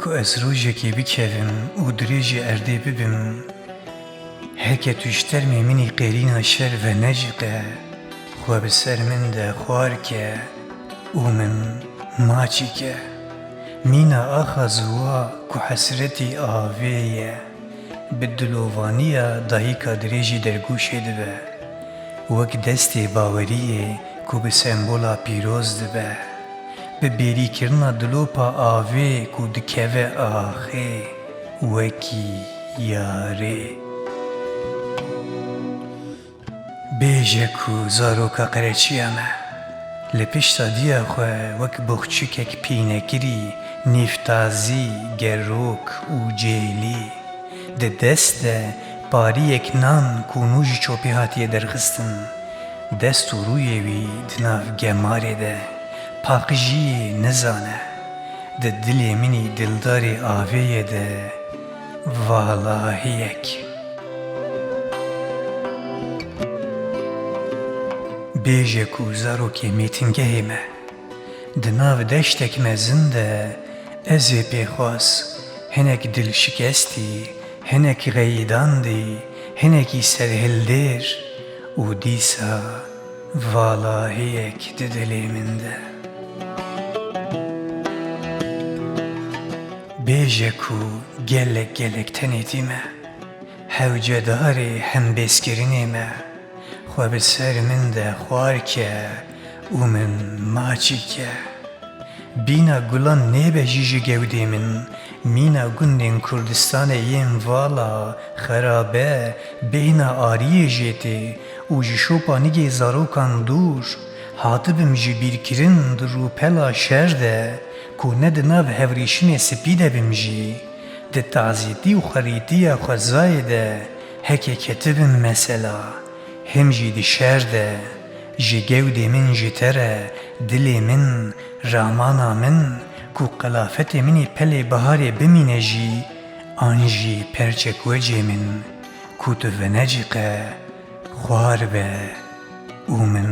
Ku ez rojekê bikevim û dirêjê erdê bibim, heke tu ji termê minî qêrîna şer ve neciqe, xwe bi ser min de xwar ke û min maçî ke. Mîna axa ziwa ku hesretî avê ye, bi dilovanîya dayîka dirêjî dergûşê dibe, wek destê baweriyê ku bi sembola pîroz dibe, bi bêrîkirina dilopa avê ku dikeve axê, wekî yarê. Bêje ku zaroka qereçiya me, li pişta diya xwe wek boxçikek pînekirî, nîftazî, gerok û cêlî, di dest de pariyek nan ku nû ji çopê hatiye derxistin, dest û rûyê wî di nav gemarê de paqijiyê nizane, di dilê minî dildarê avêye de valahiyek. Bêje ku zarokê mêtingehê me, di nav deştek mezin de ez ê pêxwas, hinek dilşikestî, hinek geyîdandî, hinekî serhildêr û dîsa valahiyek di dilê min de. Bêje ku gelek gelek tenêtî me, hewcedarê hembêzkirinê me, xwe bi ser min de xwar ke û min maçî ke. Bîna gulan nêbe jî ji gewdê min, mîna gundên Kurdistanê yên vala xerabe bêhna ariyê jê tê û ji şopa nigê zarokan dûr, hatibim ji bîrkirin di rûpela şer de, ku ne di nav hevrîşinê spî de bim jî, di tazîtî û xerîtiya xwezayê de heke ketibim mesela, hem jî di şer de, ji gewdê min ji te re, dilê min, ramana min, ku qelafetê minî pelê biharê bimîne jî, an jî perçek wecê min, ku tu veneciqe, xwar be û min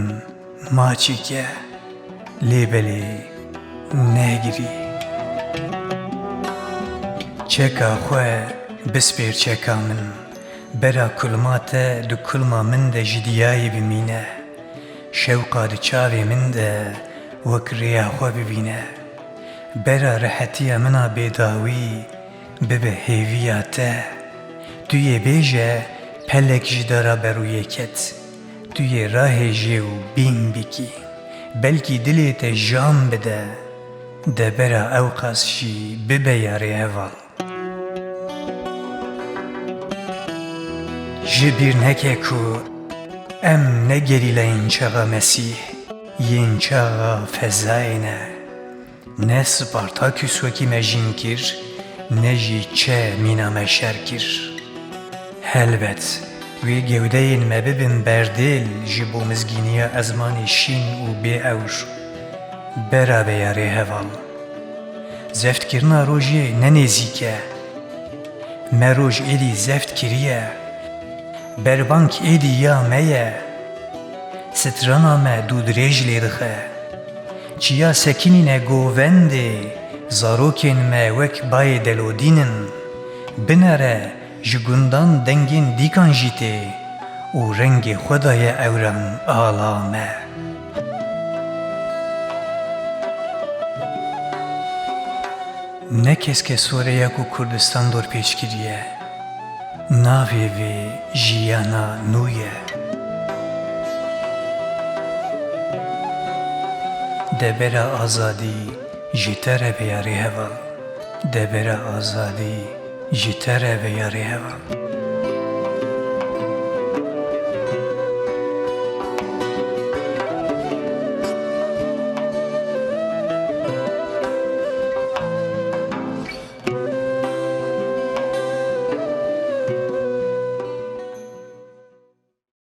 maçî ke, lêbelê negirî. Çeka xwe bispêr çeka min, bera kulma te du kulma min de ji diyayê bimîne, şewqa di çavê min de wek rêya xwe bibîne, bera rehetiya mina bêdawî bibe hêviya te. Tu yê bêje pelek ji dara berûyê ket, tu yê rahêje û bîn bikî, belkî dilê te jan bide, de bera ew qas jî bibe yarê heval. Ji bîr neke ku em negerîleyin çaxa Mesîh, yên çaxa fezayê ne, ne Spartaküs wekî me jîn kir, ne jî çe mîna me şer kir. Helbet wê gewdeyên me bibin berdêl ji bo mizgîniya ezmanê şîn û bêewr, bera be yarê heval. Zeftkirina rojê ne nêzik e, me roj êdî zeft kiriye, berbank êdî ya me ye, strana me dû dirêj lê dixe, çiya sekinîne govendê, zarokên me wek bayê delodînin, binere ji gundan dengên dîkan jî tê, û rengê xwe daye ewran ala me. Ne keske Sûreya ku Kurdistan dorpêç kiriye, navê vê jiyana nû ye. De bera azadî ji te re be yarê heval, de bera azadî ji te re be yarê heval.